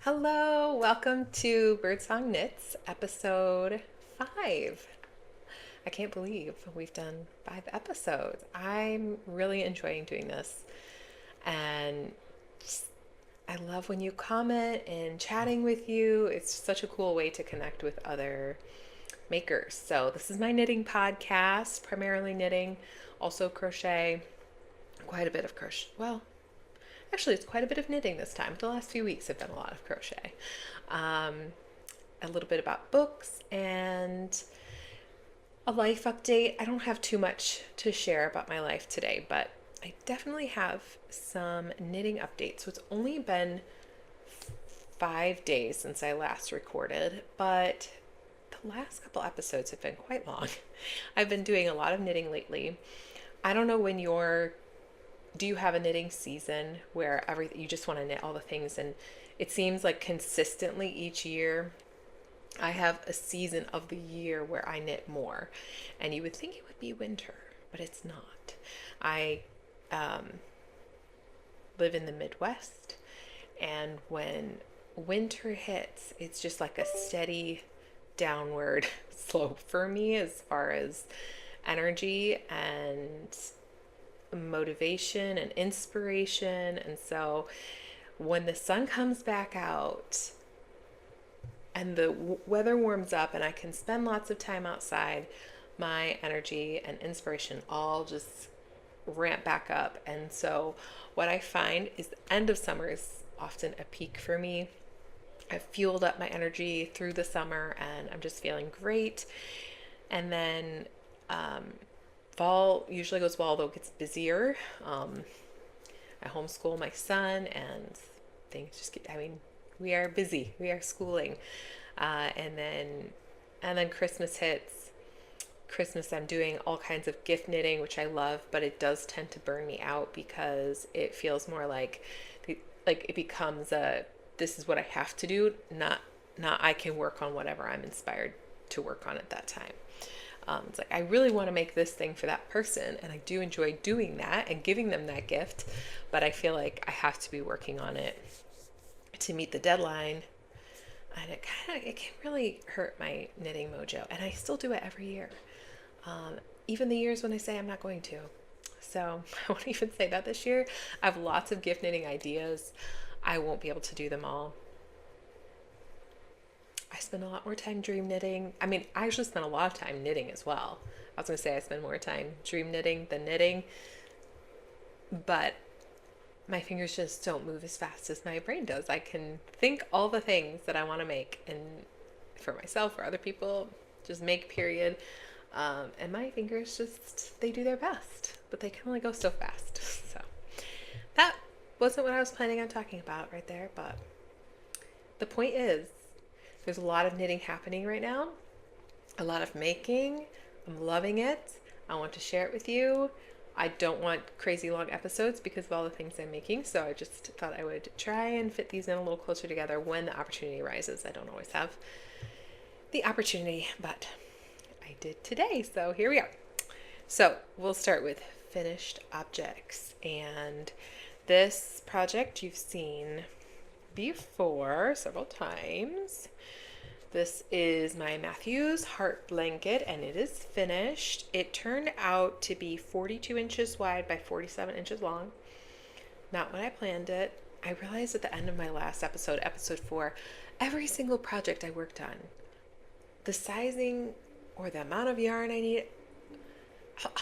Hello, welcome to Birdsong Knits, episode 5. I can't believe we've done 5 episodes. I'm really enjoying doing this, and I love when you comment and chatting with you. It's such a cool way to connect with other makers. So, this is my knitting podcast, primarily knitting, also crochet, quite a bit of crochet. Well, actually, it's quite a bit of knitting this time. The last few weeks have been a lot of crochet. Um, a little bit about books and a life update. I don't have too much to share about my life today, but I definitely have some knitting updates. So it's only been 5 days since I last recorded, but the last couple episodes have been quite long. I've been doing a lot of knitting lately. I don't know when do you have a knitting season where you just want to knit all the things, and it seems like consistently each year I have a season of the year where I knit more, and you would think it would be winter, but it's not. I live in the Midwest, and when winter hits, it's just like a steady downward slope for me as far as energy and motivation and inspiration. And so when the sun comes back out and the weather warms up and I can spend lots of time outside, my energy and inspiration all just ramp back up. And so what I find is the end of summer is often a peak for me. I've fueled up my energy through the summer and I'm just feeling great. And then fall usually goes well, though it gets busier. I homeschool my son and things just get, we are busy. We are schooling. And then Christmas hits. Christmas, I'm doing all kinds of gift knitting, which I love, but it does tend to burn me out because it feels more like it becomes this is what I have to do, not I can work on whatever I'm inspired to work on at that time. It's like I really want to make this thing for that person, and I do enjoy doing that and giving them that gift, but I feel like I have to be working on it to meet the deadline, and it can really hurt my knitting mojo. And I still do it every year, even the years when I say I'm not going to. So I won't even say that this year. I have lots of gift knitting ideas. I won't be able to do them all. I spend a lot more time dream knitting. I actually spend a lot of time knitting as well. I was going to say I spend more time dream knitting than knitting, but my fingers just don't move as fast as my brain does. I can think all the things that I want to make, and for myself or other people, just make, period. And my fingers they do their best, but they can only go so fast. So that wasn't what I was planning on talking about right there, but the point is, there's a lot of knitting happening right now, a lot of making. I'm loving it. I want to share it with you. I don't want crazy long episodes because of all the things I'm making, so I just thought I would try and fit these in a little closer together when the opportunity arises. I don't always have the opportunity, but I did today, so here we are. So we'll start with finished objects, and this project you've seen before several times. This is my Matthews heart blanket, and it is finished. It turned out to be 42 inches wide by 47 inches long. Not when I planned it. I realized at the end of my last episode, episode 4, every single project I worked on, the sizing or the amount of yarn I need,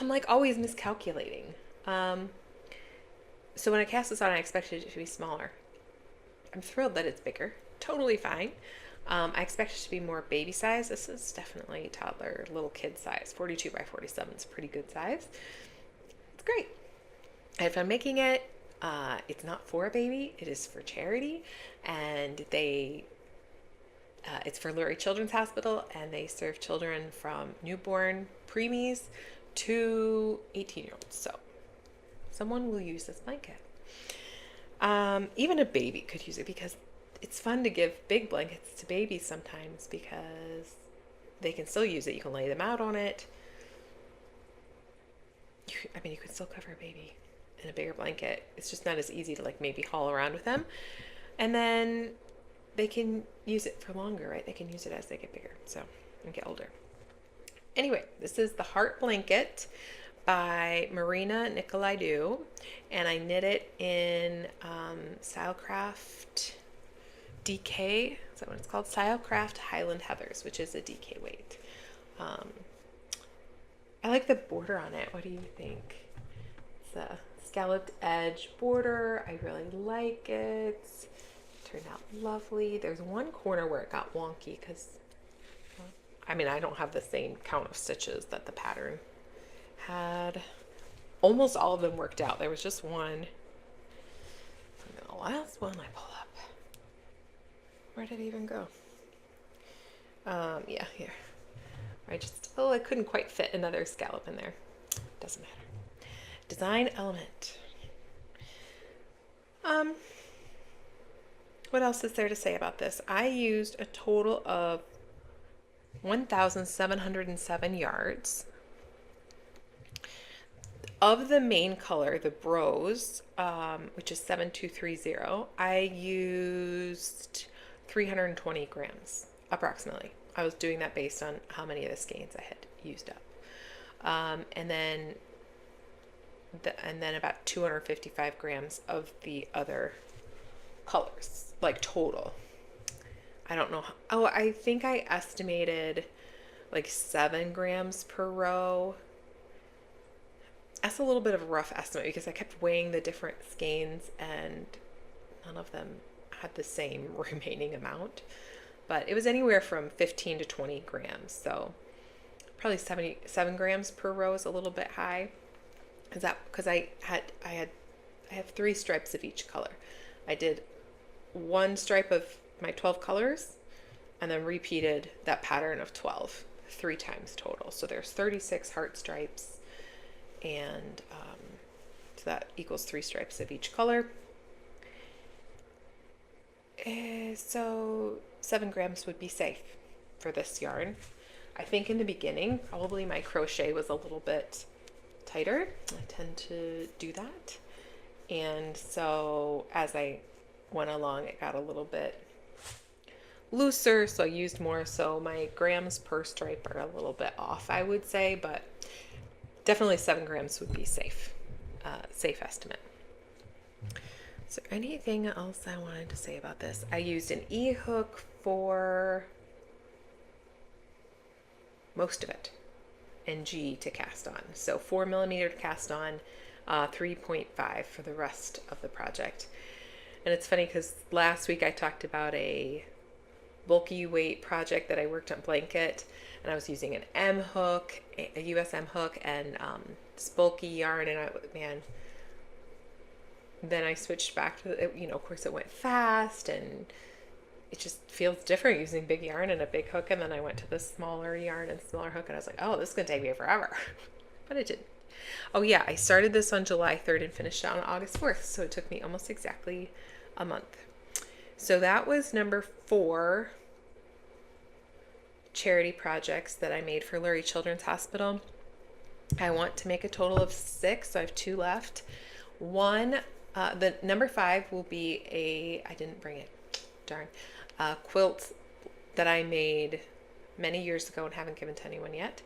I'm like always miscalculating. So when I cast this on, I expected it to be smaller. I'm thrilled that it's bigger. Totally fine. I expect it to be more baby size. This is definitely toddler, little kid size. 42 by 47 is a pretty good size. It's great. I had fun making it. It's not for a baby. It is for charity. And it's for Lurie Children's Hospital, and they serve children from newborn preemies to 18-year-olds. So someone will use this blanket. Even a baby could use it because it's fun to give big blankets to babies sometimes because they can still use it. You can lay them out on it. You can still cover a baby in a bigger blanket. It's just not as easy to maybe haul around with them. And then they can use it for longer, right? They can use it as they get bigger, so, and get older. Anyway, this is the Heart Blanket by Marina Nicolaidou, and I knit it in Stylecraft DK. Is that what it's called? Stylecraft Highland Heathers, which is a DK weight. I like the border on it. What do you think? It's a scalloped edge border. I really like it. Turned out lovely. There's one corner where it got wonky because, I mean, I don't have the same count of stitches that the pattern had. Almost all of them worked out. There was just one. And the last one I pull up. Where did it even go? Yeah, here. I couldn't quite fit another scallop in there. Doesn't matter. Design element. What else is there to say about this? I used a total of 1,707 yards. Of the main color, the Brose, which is 7230, I used 320 grams, approximately. I was doing that based on how many of the skeins I had used up. And then about 255 grams of the other colors, like total. I don't know. I think I estimated like 7 grams per row. That's a little bit of a rough estimate because I kept weighing the different skeins and none of them had the same remaining amount. But it was anywhere from 15 to 20 grams. So probably 77 grams per row is a little bit high. Is that because I have 3 stripes of each color. I did 1 stripe of my 12 colors and then repeated that pattern of 12 3 times total. So there's 36 heart stripes, and so that equals 3 stripes of each color. So 7 grams would be safe for this yarn. I think in the beginning, probably my crochet was a little bit tighter. I tend to do that. And so as I went along, it got a little bit looser, so I used more. So my grams per stripe are a little bit off, I would say, but definitely 7 grams would be safe estimate. Is there anything else I wanted to say about this? I used an E-hook for most of it and G to cast on. So 4mm to cast on, 3.5 for the rest of the project. And it's funny because last week I talked about a bulky weight project that I worked on blanket, and I was using an M hook, a US M hook, and this bulky yarn, and then I switched back to it. Of course it went fast, and it just feels different using big yarn and a big hook. And then I went to the smaller yarn and smaller hook, and I was like, oh, this is gonna take me forever. But it didn't. Oh yeah, I started this on July 3rd and finished on August 4th, so it took me almost exactly a month. So that was number 4 charity projects that I made for Lurie Children's Hospital. I want to make a total of 6, so I have 2 left. The number 5 will be I didn't bring it, darn, quilt that I made many years ago and haven't given to anyone yet.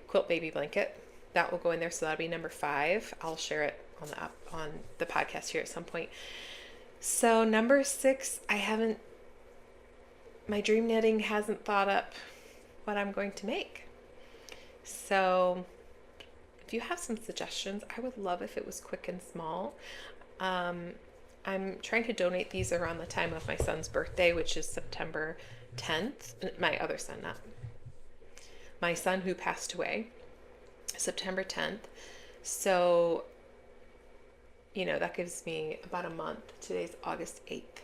Quilt baby blanket. That will go in there, so that'll be number 5. I'll share it on the podcast here at some point. So number 6, my dream knitting hasn't thought up what I'm going to make. So if you have some suggestions, I would love if it was quick and small. I'm trying to donate these around the time of my son's birthday, which is September 10th. My other son, not my son who passed away, September 10th. So, that gives me about a month. Today's August 8th.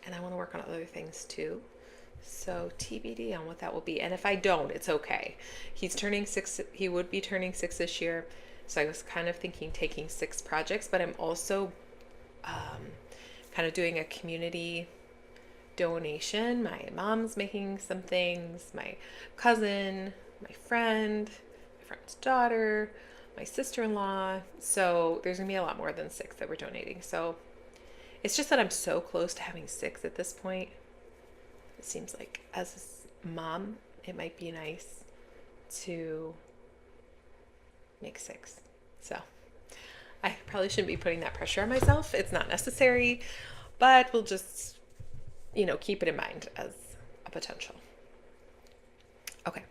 And I want to work on other things too. So TBD on what that will be. And if I don't, it's okay. He's turning 6. He would be turning 6 this year. So I was kind of thinking taking 6 projects, but I'm also kind of doing a community donation. My mom's making some things, my cousin, my friend's daughter, my sister-in-law. So there's gonna be a lot more than 6 that we're donating. So It's just that I'm so close to having 6 at this point. It seems like as a mom, it might be nice to make 6. So I probably shouldn't be putting that pressure on myself. It's not necessary, but we'll just, keep it in mind as a potential. Okay.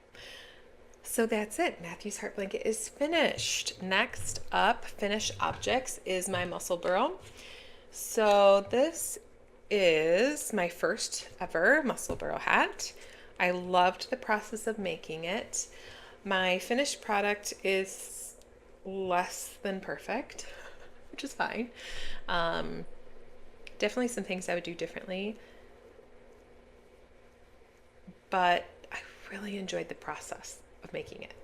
So that's it. Matthew's Heart Blanket is finished. Next up, finished objects, is my muscle burrow. So this is my first ever muscle burrow hat. I loved the process of making it. My finished product is less than perfect, which is fine. Definitely some things I would do differently, but I really enjoyed the process of making it.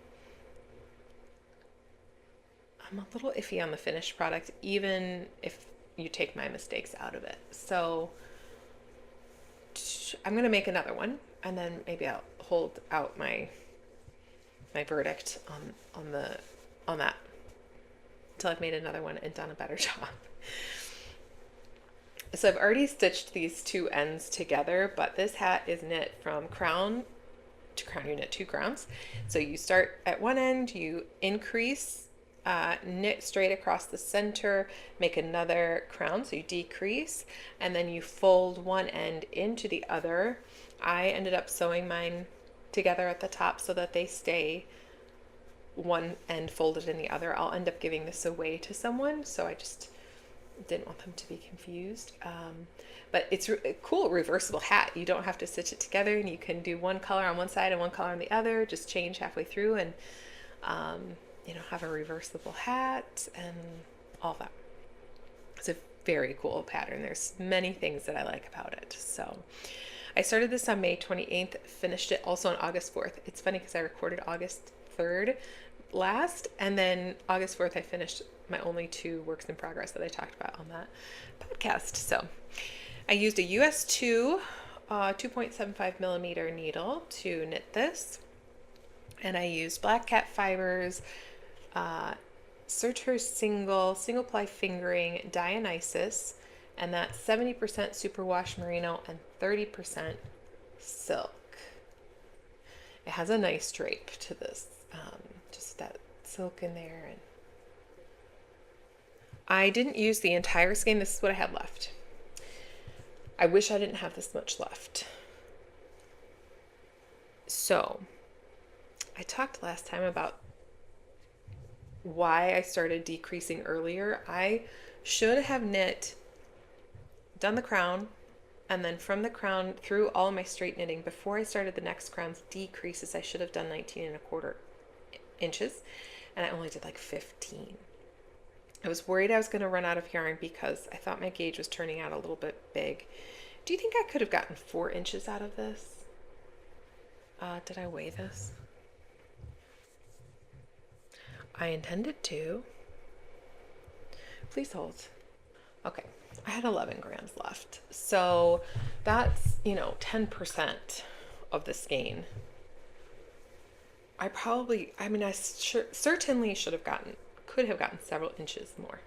I'm a little iffy on the finished product, even if you take my mistakes out of it. So I'm going to make another one, and then maybe I'll hold out my verdict on that until I've made another one and done a better job. So I've already stitched these two ends together, but this hat is knit from crown to crown. You knit 2 crowns. So you start at one end, you increase, knit straight across the center, make another crown, so you decrease, and then you fold one end into the other. I ended up sewing mine together at the top so that they stay one end folded in the other. I'll end up giving this away to someone, so I just didn't want them to be confused. But it's a cool reversible hat. You don't have to stitch it together, and you can do one color on one side and one color on the other, just change halfway through, and have a reversible hat and all that. It's a very cool pattern. There's many things that I like about it. So I started this on May 28th, finished it also on August 4th. It's funny because I recorded August 3rd last, and then August 4th I finished my only 2 works in progress that I talked about on that podcast. So I used a US 2 2.75 millimeter needle to knit this, and I used black cat fibers, Serger's single ply fingering, Dionysus, and that's 70% superwash merino and 30% silk. It has a nice drape to this, just that silk in there. And I didn't use the entire skein. This is what I had left. I wish I didn't have this much left. So I talked last time about why I started decreasing earlier. I should have done the crown, and then from the crown through all my straight knitting before I started the next crown's decreases. I should have done 19.25 inches, and I only did like 15. I was worried I was going to run out of yarn because I thought my gauge was turning out a little bit big. Do you think I could have gotten 4 inches out of this? Did I weigh this? I intended to. Please hold. Okay, I had 11 grams left. So that's, 10% of the skein. I certainly could have gotten several inches more.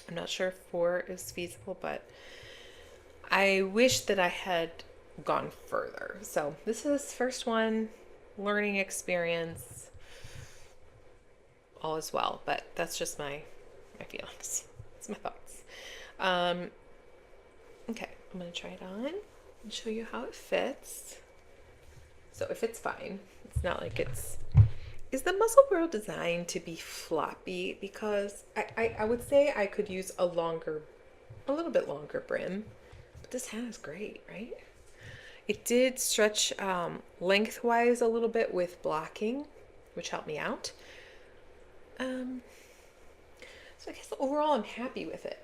I'm not sure if 4 is feasible, but I wish that I had gone further. So this is first one, learning experience, all is well, but that's just my feelings. It's my thoughts. Okay, I'm going to try it on and show you how it fits. So it fits fine. It's not like is the muscle burrow designed to be floppy? Because I would say I could use a little bit longer brim, but this hat is great, right? It did stretch lengthwise a little bit with blocking, which helped me out. So I guess overall I'm happy with it.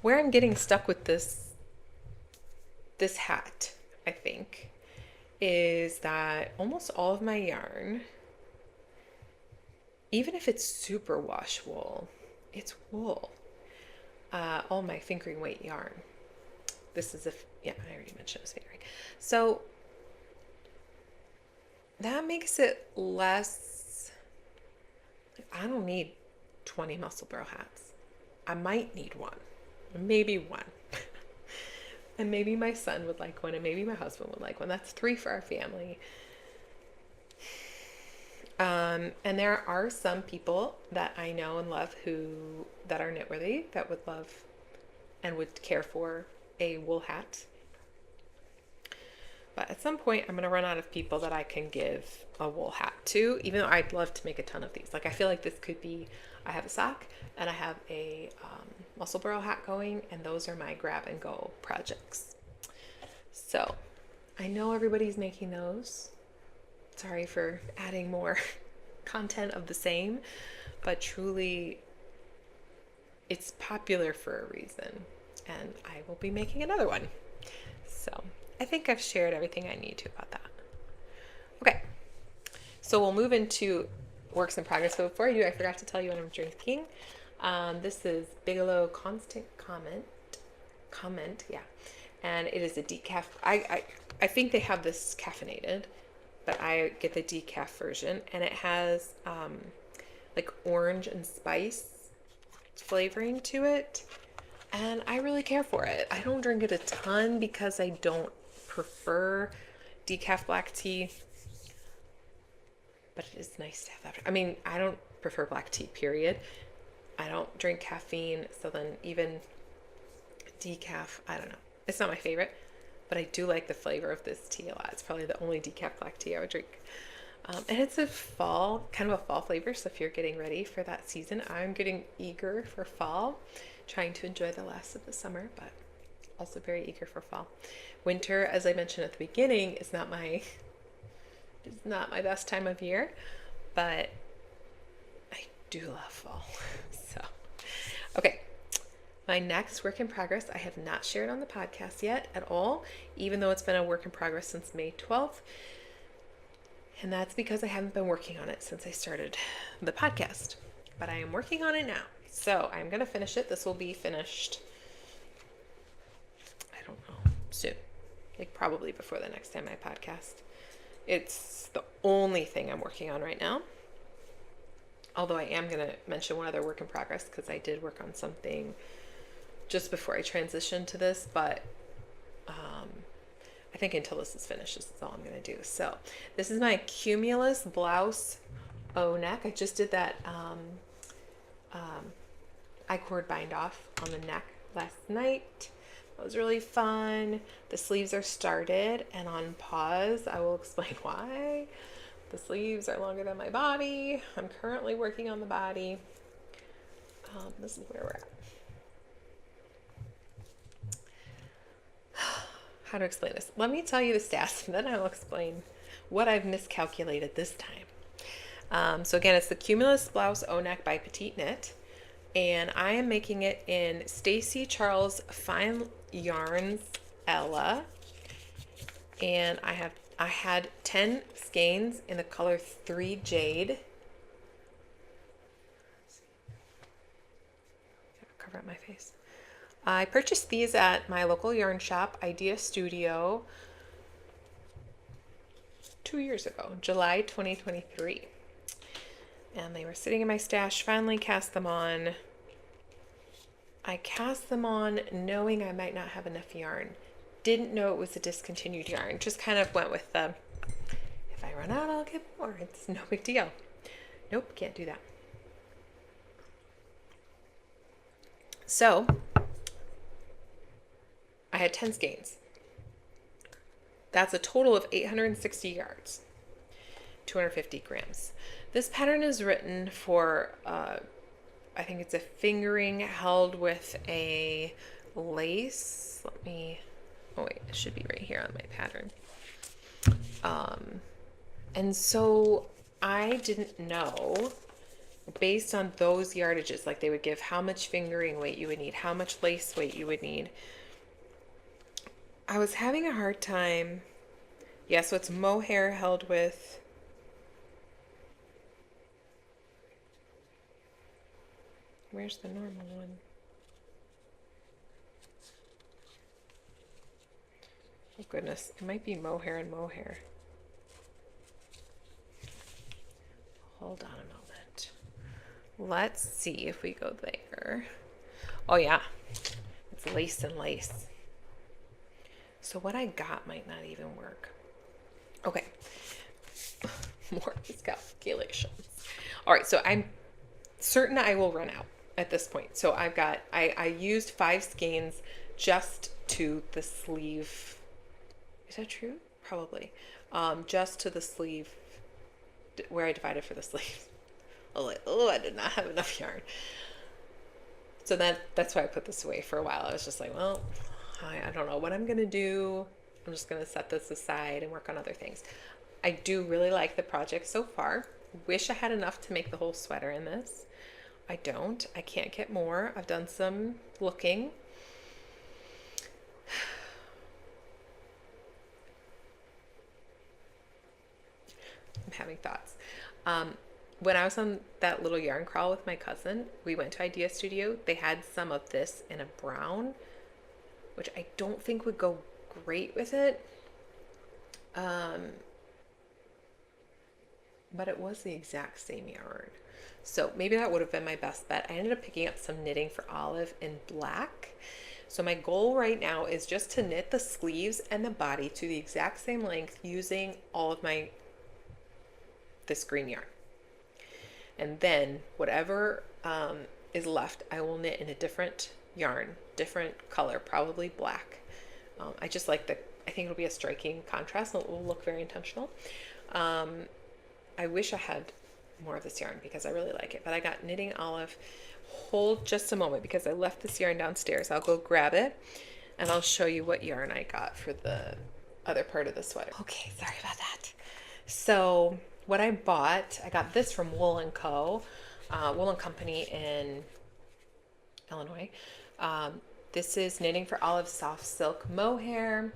Where I'm getting stuck with this hat, I think, is that almost all of my yarn, even if it's super wash wool, it's wool. All my fingering weight yarn. This is I already mentioned it was fingering. So that makes it less, I don't need 20 muscle burrow hats. I might need one. maybe one. And maybe my son would like one, and maybe my husband would like one. That's 3 for our family. And there are some people that I know and love that are knitworthy that would love and would care for a wool hat. But at some point, I'm going to run out of people that I can give a wool hat to, even though I'd love to make a ton of these. Like, I feel like this could be, I have a sock and I have a muscle burrow hat going, and those are my grab and go projects. So I know everybody's making those. Sorry for adding more content of the same, but truly it's popular for a reason, and I will be making another one. So I think I've shared everything I need to about that. Okay, so we'll move into works in progress. So before I do, I forgot to tell you what I'm drinking. This is Bigelow Constant Comment, yeah, and it is a decaf. I think they have this caffeinated, but I get the decaf version, and it has like orange and spice flavoring to it, and I really care for it. I don't drink it a ton because I don't prefer decaf black tea, but it is nice to have that. I mean, I don't prefer black tea, period. I don't drink caffeine, so then even decaf, I don't know. It's not my favorite, but I do like the flavor of this tea a lot. It's probably the only decaf black tea I would drink. And it's a fall, kind of a fall flavor, so if you're getting ready for that season, I'm getting eager for fall, trying to enjoy the last of the summer, but also very eager for fall. Winter, as I mentioned at the beginning, is not my best time of year, but I do love fall. So, okay. My next work in progress, I have not shared on the podcast yet at all, even though it's been a work in progress since May 12th. And that's because I haven't been working on it since I started the podcast. But I am working on it now. So I'm going to finish it. This will be finished, I don't know, soon. Like probably before the next time I podcast. It's the only thing I'm working on right now. Although I am going to mention one other work in progress because I did work on something just before I transitioned to this, but I think until this is finished, this is all I'm going to do. So this is my Cumulus Blouse O-neck. I just did that I-cord bind off on the neck last night. It was really fun. The sleeves are started and on pause. I will explain why. The sleeves are longer than my body. I'm currently working on the body. This is where we're at. How to explain this? Let me tell you the stats, and then I'll explain what I've miscalculated this time. So again, it's the Cumulus Blouse O-neck by Petite Knit, and I am making it in Stacy Charles Fine Yarns Ella, and I had 10 skeins in the color 3 Jade. Cover up my face. I purchased these at my local yarn shop, Idea Studio, 2 years ago, July 2023. And they were sitting in my stash, finally cast them on. I cast them on knowing I might not have enough yarn. Didn't know it was a discontinued yarn. Just kind of went with the, if I run out, I'll get more. It's no big deal. Nope, can't do that. So I had 10 skeins. That's a total of 860 yards, 250 grams. This pattern is written for, I think it's a fingering held with a lace. Oh wait, it should be right here on my pattern. And so I didn't know, based on those yardages, like they would give how much fingering weight you would need, how much lace weight you would need. I was having a hard time. Yeah, so it's mohair held with where's the normal one? Oh goodness, it might be mohair and mohair. Hold on a moment. Let's see if we go there. Oh yeah, it's lace and lace. So what I got might not even work. Okay. More calculations. All right, so I'm certain I will run out at this point. So I used 5 skeins just to the sleeve. Is that true? Probably. Just to the sleeve where I divided for the sleeve. I did not have enough yarn. So that's why I put this away for a while. I was just like, well, I don't know what I'm gonna do. I'm just gonna set this aside and work on other things. I do really like the project so far. Wish I had enough to make the whole sweater in this. I don't. I can't get more. I've done some looking. I'm having thoughts. When I was on that little yarn crawl with my cousin, we went to Idea Studio. They had some of this in a brown, which I don't think would go great with it. But it was the exact same yarn. So maybe that would have been my best bet. I ended up picking up some knitting for Olive in black. So my goal right now is just to knit the sleeves and the body to the exact same length using all of this green yarn. And then whatever is left, I will knit in a different yarn, different color, probably black. I just like I think it'll be a striking contrast and it will look very intentional. I wish I had more of this yarn because I really like it, but I got Knitting Olive. Hold just a moment because I left this yarn downstairs. I'll go grab it and I'll show you what yarn I got for the other part of the sweater. Okay, sorry about that. So what I bought, I got this from Wool & Co. Wool & Company in Illinois. This is Knitting for Olive Soft Silk Mohair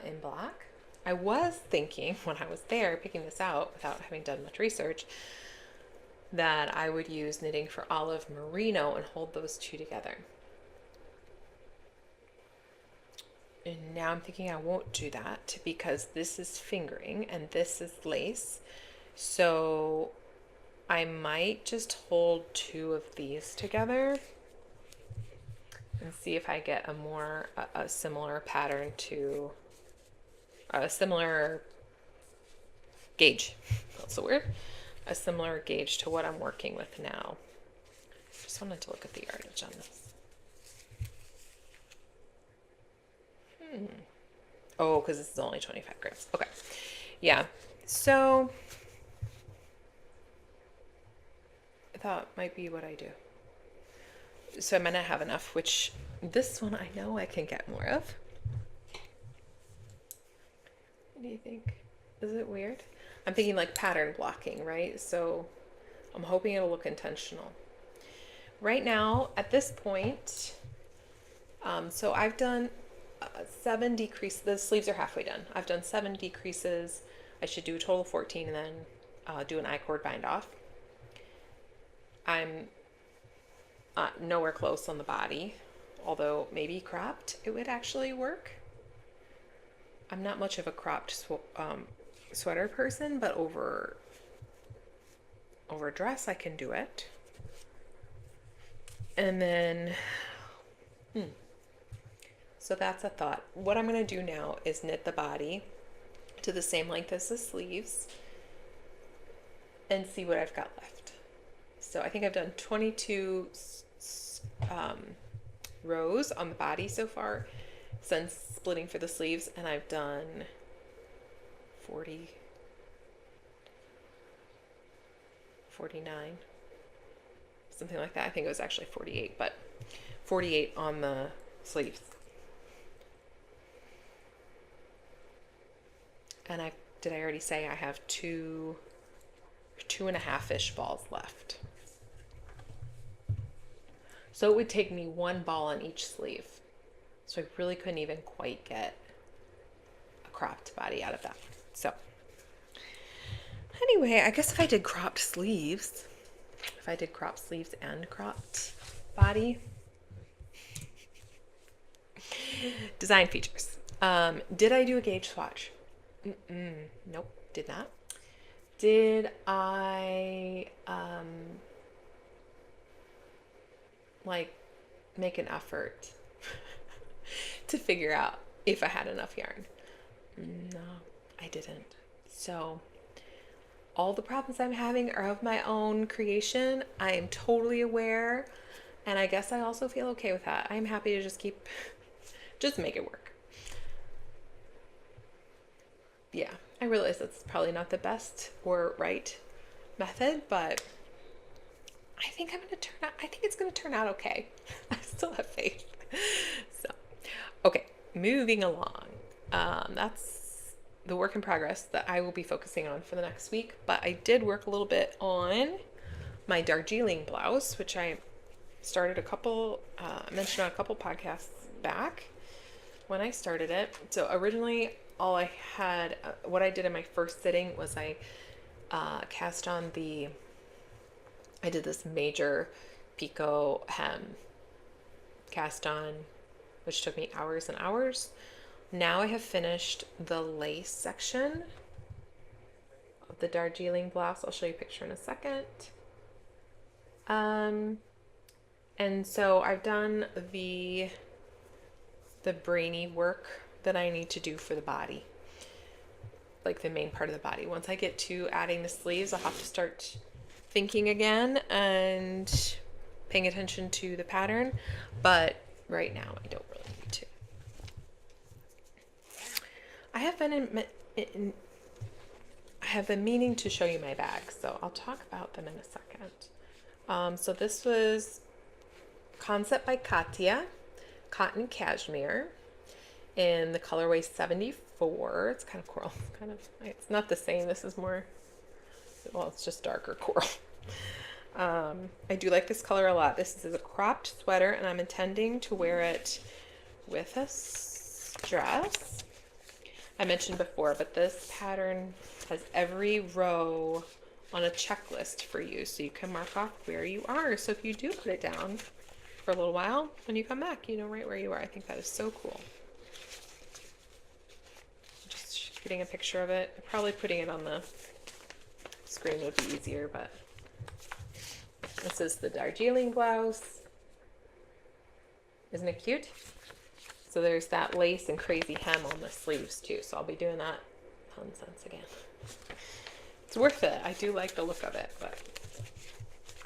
in black. I was thinking when I was there picking this out without having done much research that I would use Knitting for Olive Merino and hold those two together. And now I'm thinking I won't do that because this is fingering and this is lace. So I might just hold 2 of these together and see if I get a similar pattern to a similar gauge. That's the word. A similar gauge to what I'm working with now. Just wanted to look at the yardage on this. Oh, because this is only 25 grams. Okay. Yeah. So I thought might be what I do. So I might not have enough, which this one I know I can get more of. What do you think? Is it weird? I'm thinking like pattern blocking, right? So I'm hoping it'll look intentional. Right now, at this point, so I've done 7 decreases. The sleeves are halfway done. I've done 7 decreases. I should do a total of 14 and then do an I-cord bind off. I'm nowhere close on the body, although maybe cropped it would actually work. I'm not much of a cropped sweater person, but over dress I can do it. And then, so that's a thought. What I'm going to do now is knit the body to the same length as the sleeves and see what I've got left. So I think I've done 22 rows on the body so far since splitting for the sleeves, and I've done 49, something like that. I think it was actually 48, but 48 on the sleeves. And did I already say I have 2.5-ish balls left? So it would take me 1 ball on each sleeve. So I really couldn't even quite get a cropped body out of that. So anyway, I guess if I did cropped sleeves and cropped body, design features. Did I do a gauge swatch? Nope, did not. Did I like make an effort to figure out if I had enough yarn. No, I didn't. So all the problems I'm having are of my own creation. I am totally aware, and I guess I also feel okay with that. I'm happy to just make it work. Yeah, I realize that's probably not the best or right method, but I think I think it's gonna turn out okay. I still have faith. So, okay, moving along. That's the work in progress that I will be focusing on for the next week. But I did work a little bit on my Dargiling blouse, which I started mentioned on a couple podcasts back when I started it. So originally, all I had, what I did in my first sitting was I cast on I did this major picot hem cast on, which took me hours and hours. Now I have finished the lace section of the Dargiling blouse. I'll show you a picture in a second. And so I've done the brainy work that I need to do for the body, like the main part of the body. Once I get to adding the sleeves, I'll have to start thinking again and paying attention to the pattern, but right now I don't really need to. I have been meaning to show you my bags, so I'll talk about them in a second. So this was Concept by Katya, cotton cashmere, in the colorway 74. It's kind of coral, it's not the same. This is more, well, it's just darker coral. I do like this color a lot. This is a cropped sweater, and I'm intending to wear it with a dress. I mentioned before, but this pattern has every row on a checklist for you, so you can mark off where you are. So if you do put it down for a little while, when you come back, you know right where you are. I think that is so cool. Just getting a picture of it. Probably putting it on the screen would be easier, but this is the Dargiling blouse. Isn't it cute? So there's that lace and crazy hem on the sleeves too. So I'll be doing that nonsense again. It's worth it. I do like the look of it, but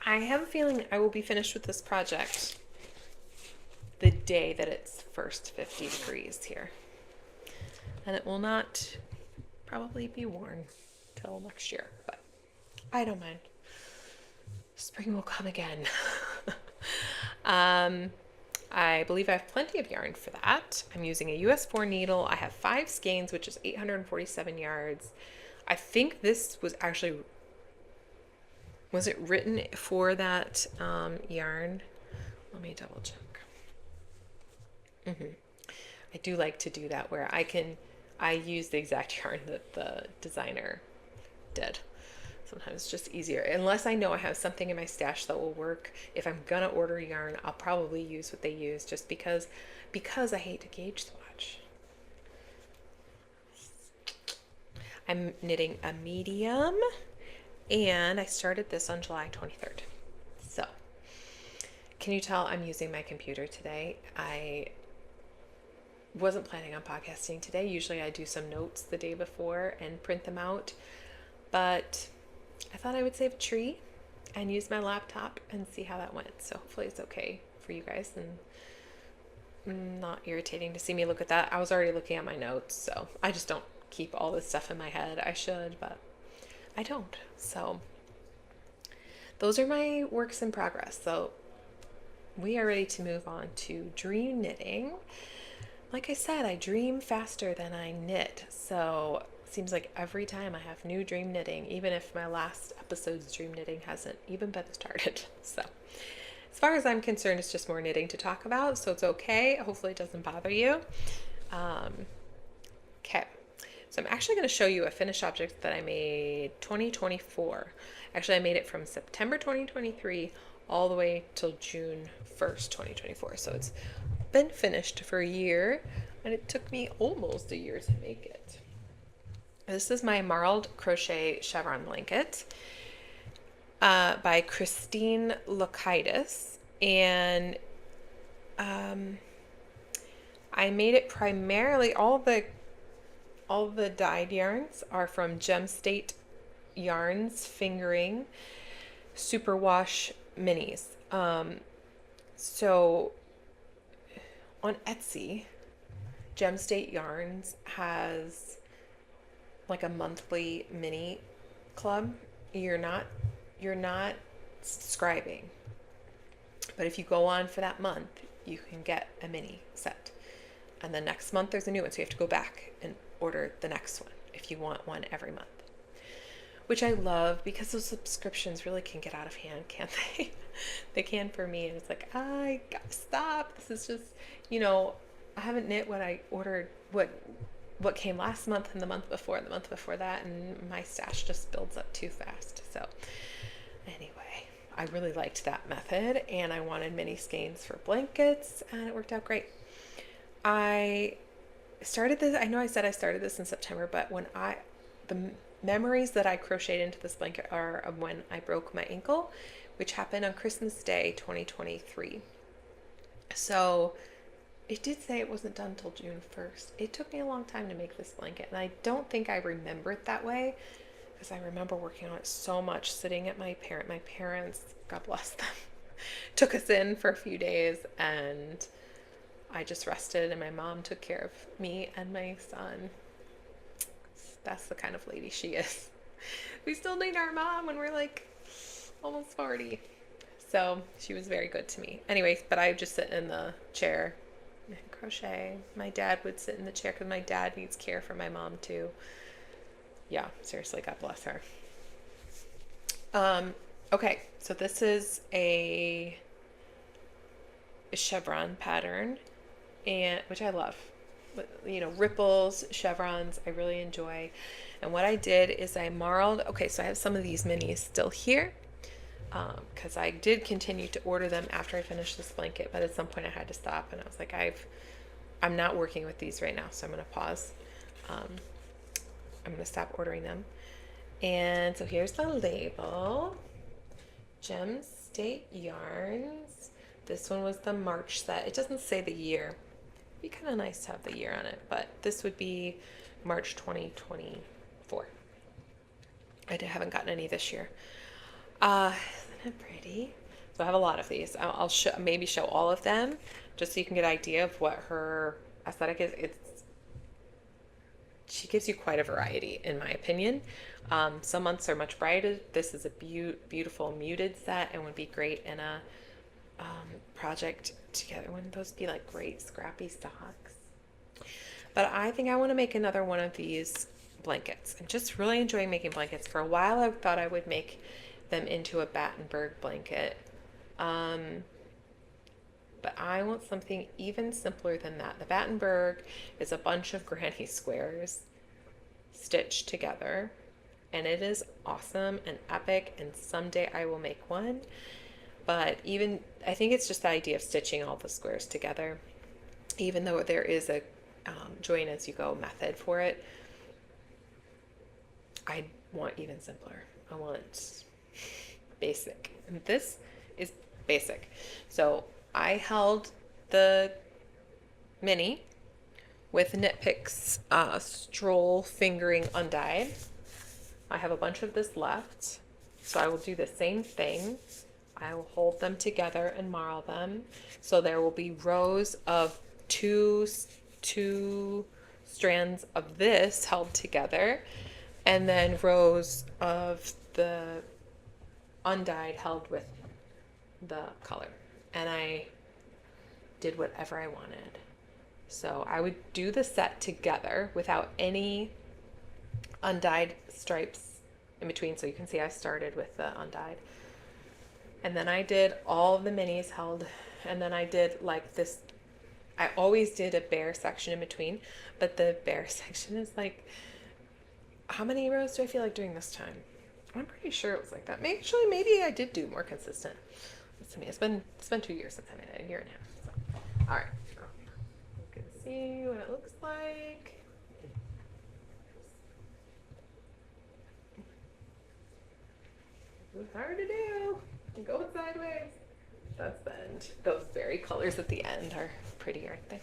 I have a feeling I will be finished with this project the day that it's first 50 degrees here. And it will not probably be worn till next year, but I don't mind. Spring will come again. I believe I have plenty of yarn for that. I'm using a US 4 needle. I have 5 skeins, which is 847 yards. I think this was it written for that yarn? Let me double check. I do like to do that where I use the exact yarn that the designer did. Sometimes it's just easier. Unless I know I have something in my stash that will work. If I'm gonna order yarn, I'll probably use what they use, just because I hate to gauge swatch. I'm knitting a medium, and I started this on July 23rd. So, can you tell I'm using my computer today? I wasn't planning on podcasting today. Usually I do some notes the day before and print them out, but I thought I would save a tree and use my laptop and see how that went. So hopefully it's okay for you guys and not irritating to see me look at that. I was already looking at my notes, so I just don't keep all this stuff in my head. I should, but I don't. So those are my works in progress. So we are ready to move on to dream knitting. Like I said, I dream faster than I knit. So seems like every time I have new dream knitting, even if my last episode's dream knitting hasn't even been started. So as far as I'm concerned, it's just more knitting to talk about, so it's okay. Hopefully it doesn't bother you. Okay, so I'm actually going to show you a finished object that I made 2024. Actually, I made it from September 2023 all the way till June 1st, 2024. So it's been finished for a year, and it took me almost a year to make it. This is my marled crochet chevron blanket by Christine Lokaitis, And I made it primarily, all the dyed yarns are from Gem State Yarns Fingering Superwash Minis. So on Etsy, Gem State Yarns has like a monthly mini club. You're not subscribing, but if you go on for that month, you can get a mini set. And the next month there's a new one, so you have to go back and order the next one if you want one every month. Which I love, because those subscriptions really can get out of hand, can't they? They can for me, and it's like, I gotta stop. This is just, I haven't knit what I ordered, what came last month and the month before and the month before that, and my stash just builds up too fast. So anyway, I really liked that method, and I wanted mini skeins for blankets, and it worked out great. I started this, I know I said I started this in September, but the memories that I crocheted into this blanket are of when I broke my ankle, which happened on Christmas Day 2023. So it did say it wasn't done until June 1st. It took me a long time to make this blanket, and I don't think I remember it that way, because I remember working on it so much, sitting at my parents, God bless them, took us in for a few days, and I just rested, and my mom took care of me and my son. That's the kind of lady she is. We still need our mom when we're like almost 40. So she was very good to me. Anyways, but I would just sit in the chair and crochet. My dad would sit in the chair because my dad needs care for my mom too. Yeah, seriously, God bless her. Okay, so this is a chevron pattern, and which I love. Ripples, chevrons, I really enjoy. And what I did is I marled. Okay, so I have some of these minis still here, because I did continue to order them after I finished this blanket, but at some point I had to stop, and I was like, I'm not working with these right now, so I'm going to pause. I'm going to stop ordering them. And so here's the label. Gem State Yarns. This one was the March set. It doesn't say the year. Be kind of nice to have the year on it, but this would be March 2024. I haven't gotten any this year. Isn't it pretty? So I have a lot of these. I'll maybe show all of them, just so you can get an idea of what her aesthetic is. She gives you quite a variety, in my opinion. Some months are much brighter. This is a beautiful muted set, and would be great in a project together. Wouldn't those be like great scrappy socks? But I think I want to make another one of these blankets. I'm just really enjoying making blankets. For a while I thought I would make them into a Battenberg blanket, but I want something even simpler than that. The Battenberg is a bunch of granny squares stitched together, and it is awesome and epic, and someday I will make one. But I think it's just the idea of stitching all the squares together, even though there is a join as you go method for it. I want even simpler. I want basic. And this is basic. So I held the mini with Knit Picks Stroll Fingering Undyed. I have a bunch of this left, so I will do the same thing. I will hold them together and marl them. So there will be rows of two strands of this held together, and then rows of the undyed held with the color. And I did whatever I wanted. So I would do the set together without any undyed stripes in between. So you can see I started with the undyed. And then I did all of the minis held, and then I did like this. I always did a bare section in between, but the bare section is like, how many rows do I feel like doing this time? I'm pretty sure it was like that. Maybe I did do more consistent. Listen to me. It's been 2 years since I made it, a year and a half. So. All right. You can see what it looks like. It's hard to do. Go sideways. That's the end. Those berry colors at the end are pretty, aren't they?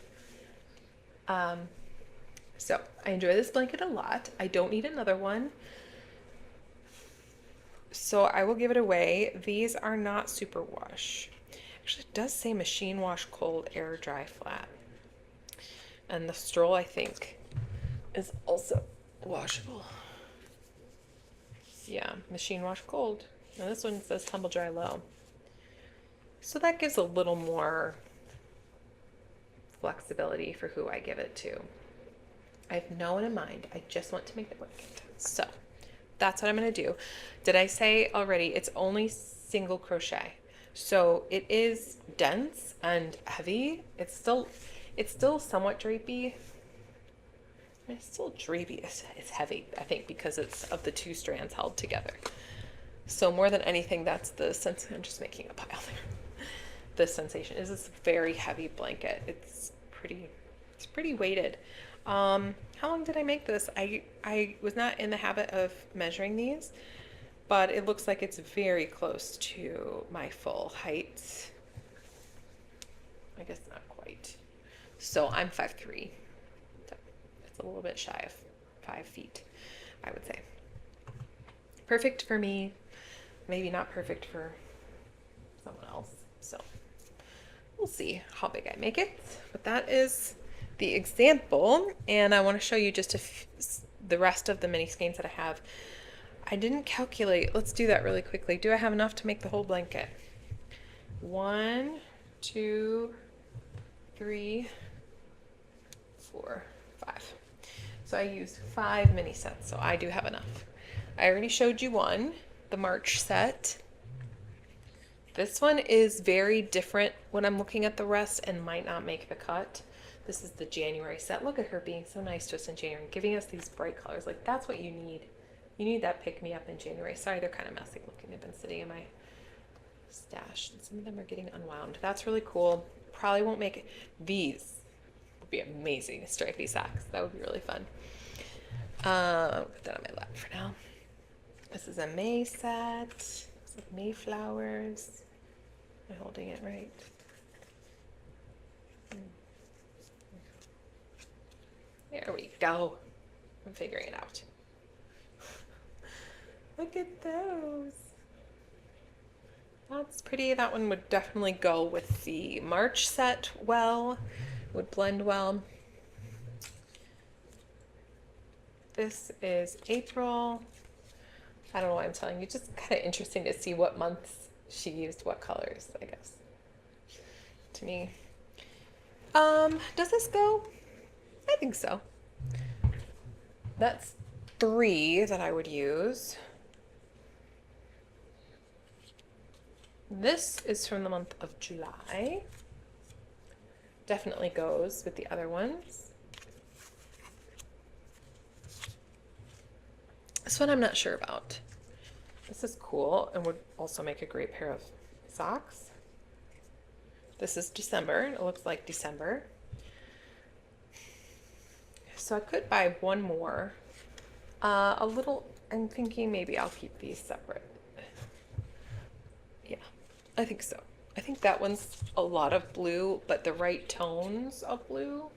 So I enjoy this blanket a lot. I don't need another one, so I will give it away. These are not super wash. Actually, it does say machine wash, cold, air dry, flat. And the stroll, I think, is also washable. Yeah, machine wash, cold. And this one says tumble dry, low. So that gives a little more flexibility for who I give it to. I have no one in mind. I just want to make the blanket. So that's what I'm going to do. Did I say already it's only single crochet? So it is dense and heavy. It's still somewhat drapey. It's still drapey. It's heavy, I think, because it's of the two strands held together. So more than anything, that's the sense. I'm just making a pile there. The sensation is this very heavy blanket. It's pretty weighted. How long did I make this? I was not in the habit of measuring these, but it looks like it's very close to my full height. I guess not quite. So I'm 5'3". So it's a little bit shy of 5 feet, I would say. Perfect for me, maybe not perfect for someone else. So we'll see how big I make it, but that is the example, and I want to show you just the rest of the mini skeins that I have. I didn't calculate. Let's do that really quickly. Do I have enough to make the whole blanket? 1, 2, 3, 4, 5. So I used 5 mini sets, so I do have enough. I already showed you one, the March set. This one is very different when I'm looking at the rest and might not make the cut. This is the January set. Look at her being so nice to us in January, giving us these bright colors. Like, that's what you need. You need that pick-me-up in January. Sorry, they're kind of messy looking. They've been sitting in my stash, and some of them are getting unwound. That's really cool. Probably won't make it. These would be amazing stripy socks. That would be really fun. I'll put that on my lap for now. This is a May set. Looks like Mayflowers. Am I holding it right? There we go. I'm figuring it out. Look at those. That's pretty. That one would definitely go with the March set well. Would blend well. This is April. I don't know why I'm telling you. Just kind of interesting to see what months she used what colors, I guess. To me. Does this go? I think so. That's 3 that I would use. This is from the month of July. Definitely goes with the other ones. This one I'm not sure about. This is cool and would also make a great pair of socks. This is December. It looks like December. So I could buy one more. I'm thinking maybe I'll keep these separate. Yeah, I think so. I think that one's a lot of blue, but the right tones of blue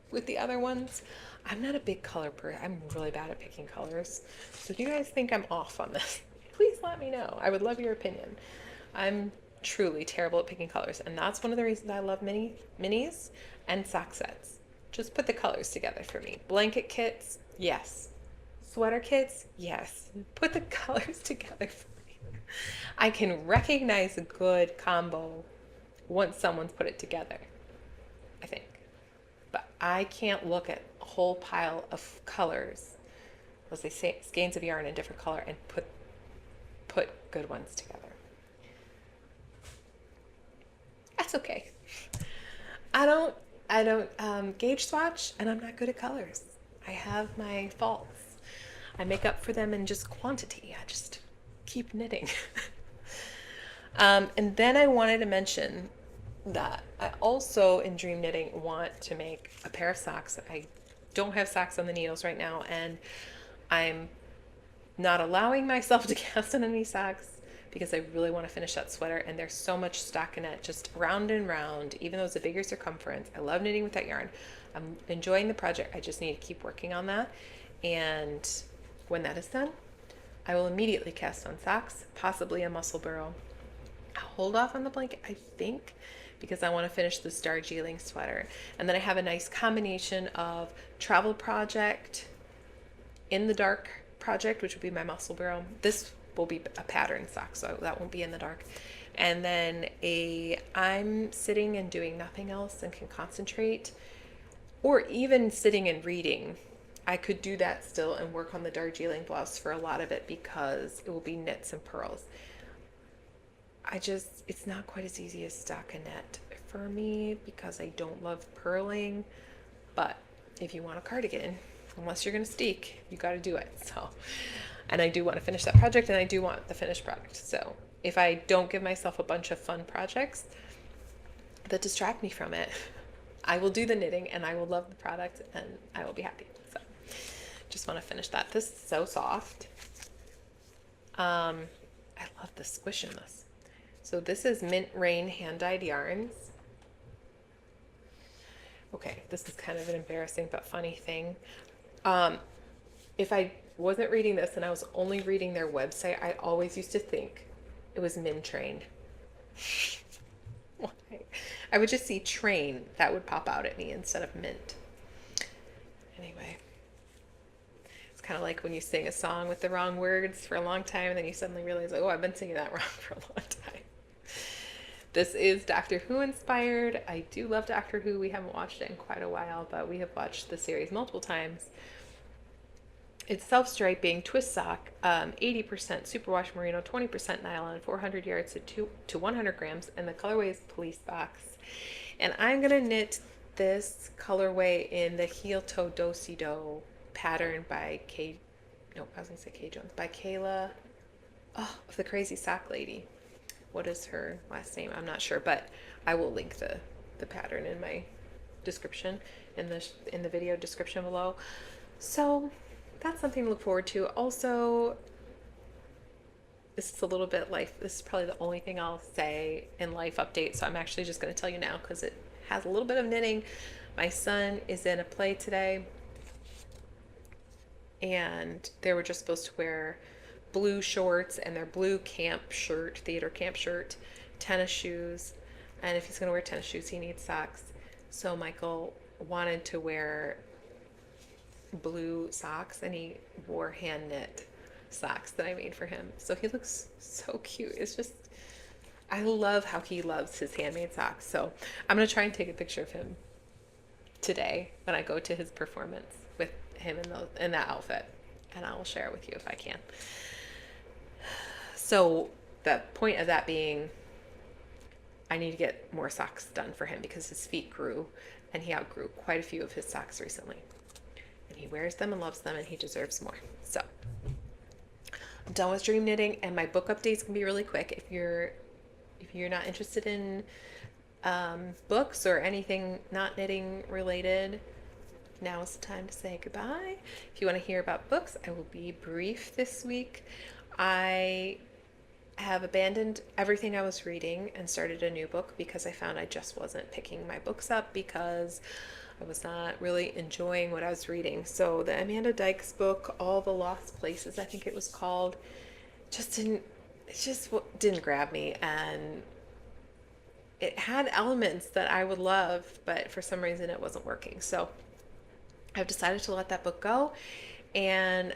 with the other ones. I'm not a big color person. I'm really bad at picking colors. So if you guys think I'm off on this, please let me know. I would love your opinion. I'm truly terrible at picking colors, and that's one of the reasons I love minis and sock sets. Just put the colors together for me. Blanket kits, yes. Sweater kits, yes. Put the colors together for me. I can recognize a good combo once someone's put it together, I think. But I can't look at a whole pile of colors, let's say skeins of yarn in different color, and put good ones together. That's okay. I don't gauge swatch, and I'm not good at colors. I have my faults. I make up for them in just quantity. I just keep knitting. And then I wanted to mention that I also, in Dream Knitting, want to make a pair of socks. I don't have socks on the needles right now, and I'm not allowing myself to cast on any socks because I really want to finish that sweater. And there's so much stockinette just round and round, even though it's a bigger circumference. I love knitting with that yarn. I'm enjoying the project. I just need to keep working on that. And when that is done, I will immediately cast on socks, possibly a muscle burrow. I'll hold off on the blanket, I think, because I want to finish this Dargiling sweater. And then I have a nice combination of travel project, in the dark project, which will be my muscle burrow. This will be a pattern sock, so that won't be in the dark. And then I'm sitting and doing nothing else and can concentrate, or even sitting and reading. I could do that still and work on the Dargiling blouse for a lot of it because it will be knits and purls. It's not quite as easy as stockinette for me because I don't love purling. But if you want a cardigan, unless you're going to steek, you got to do it. So, and I do want to finish that project, and I do want the finished product. So if I don't give myself a bunch of fun projects that distract me from it, I will do the knitting and I will love the product and I will be happy. So just want to finish that. This is so soft. I love the squish in this. So this is Mint Rain hand-dyed yarns. Okay, this is kind of an embarrassing but funny thing. If I wasn't reading this and I was only reading their website, I always used to think it was Mint Train. Why? I would just see train that would pop out at me instead of mint. Anyway, it's kind of like when you sing a song with the wrong words for a long time and then you suddenly realize, oh, I've been singing that wrong for a long time. This is Doctor Who inspired. I do love Doctor Who. We haven't watched it in quite a while, but we have watched the series multiple times. It's self-striping, twist sock, 80% superwash merino, 20% nylon, 400 yards to 100 grams, and the colorway is police box. And I'm going to knit this colorway in the heel toe do-si-do pattern by by Kayla, of the Crazy Sock Lady. What is her last name? I'm not sure, but I will link the pattern in my description, in the video description below. So that's something to look forward to. Also, this is a little bit life. This is probably the only thing I'll say in life update. So I'm actually just going to tell you now because it has a little bit of knitting. My son is in a play today, and they were just supposed to wear blue shorts and their blue theater camp shirt, tennis shoes. And if he's going to wear tennis shoes, he needs socks. So Michael wanted to wear blue socks, and he wore hand knit socks that I made for him. So he looks so cute. It's just, I love how he loves his handmade socks. So I'm going to try and take a picture of him today when I go to his performance with him in that outfit, and I will share it with you if I can. So the point of that being, I need to get more socks done for him because his feet grew, and he outgrew quite a few of his socks recently. And he wears them and loves them, and he deserves more. So I'm done with dream knitting, and my book updates can be really quick. If you're not interested in books or anything not knitting related, now is the time to say goodbye. If you want to hear about books, I will be brief this week. I have abandoned everything I was reading and started a new book because I found I just wasn't picking my books up because I was not really enjoying what I was reading. So the Amanda Dykes book, All the Lost Places, I think it was called, it just didn't grab me, and it had elements that I would love, but for some reason it wasn't working. So I've decided to let that book go, and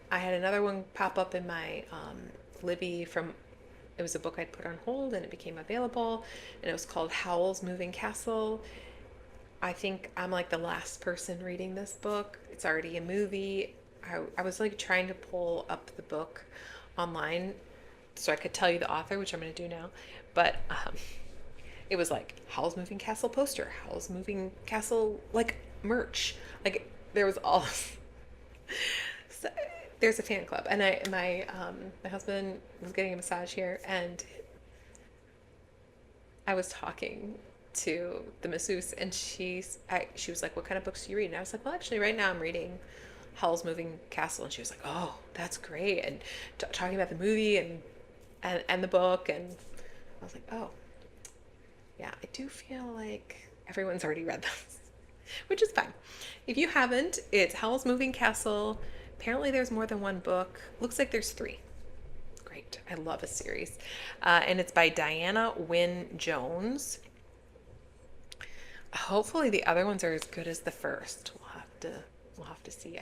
I had another one pop up in my Libby it was a book I'd put on hold and it became available, and it was called Howl's Moving Castle. I think I'm like the last person reading this book. It's already a movie. I was like trying to pull up the book online so I could tell you the author, which I'm going to do now. But it was like Howl's Moving Castle poster, Howl's Moving Castle like merch. Like there was all. So, there's a fan club, and my husband was getting a massage here, and I was talking to the masseuse, and she was like, "What kind of books do you read?" And I was like, "Well, actually, right now I'm reading Howl's Moving Castle." And she was like, "Oh, that's great," and talking about the movie, and and the book, and I was like, oh, yeah, I do feel like everyone's already read this, which is fine. If you haven't, it's Howl's Moving Castle. Apparently, there's more than one book. Looks like there's three. Great. I love a series. And it's by Diana Wynne Jones. Hopefully, the other ones are as good as the first. We'll have to see.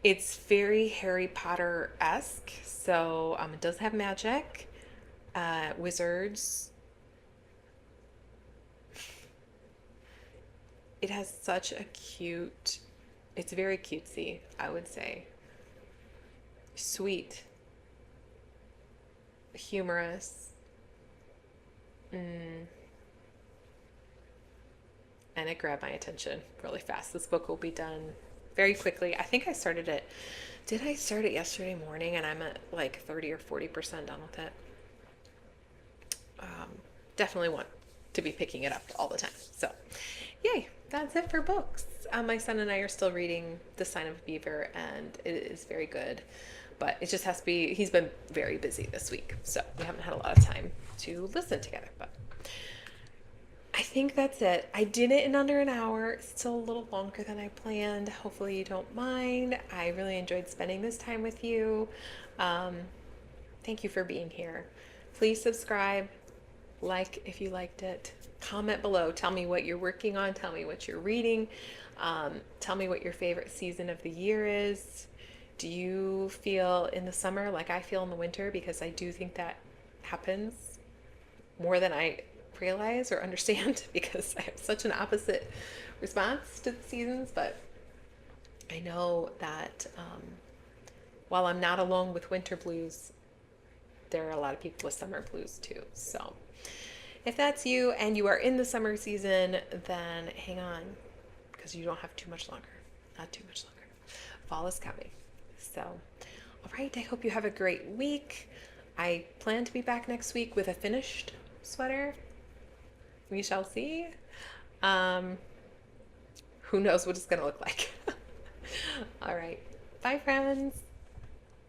It's very Harry Potter-esque, so it does have magic, wizards. It has such a cute, it's very cutesy, I would say. Sweet, humorous, and it grabbed my attention really fast. This book will be done very quickly. I think I started it. Did I start it yesterday morning and I'm at like 30 or 40% done with it? Definitely want to be picking it up all the time. So, yay, that's it for books. My son and I are still reading The Sign of a Beaver, and it is very good. But it just has to be, he's been very busy this week, so we haven't had a lot of time to listen together. But I think that's it. I did it in under an hour. It's still a little longer than I planned. Hopefully you don't mind. I really enjoyed spending this time with you. Thank you for being here. Please subscribe, like if you liked it, comment below. Tell me what you're working on. Tell me what you're reading. Tell me what your favorite season of the year is. Do you feel in the summer like I feel in the winter? Because I do think that happens more than I realize or understand because I have such an opposite response to the seasons. But I know that while I'm not alone with winter blues, there are a lot of people with summer blues too. So if that's you and you are in the summer season, then hang on because you don't have too much longer. Not too much longer. Fall is coming. So, all right, I hope you have a great week. I plan to be back next week with a finished sweater. We shall see. Who knows what it's going to look like. All right. Bye, friends.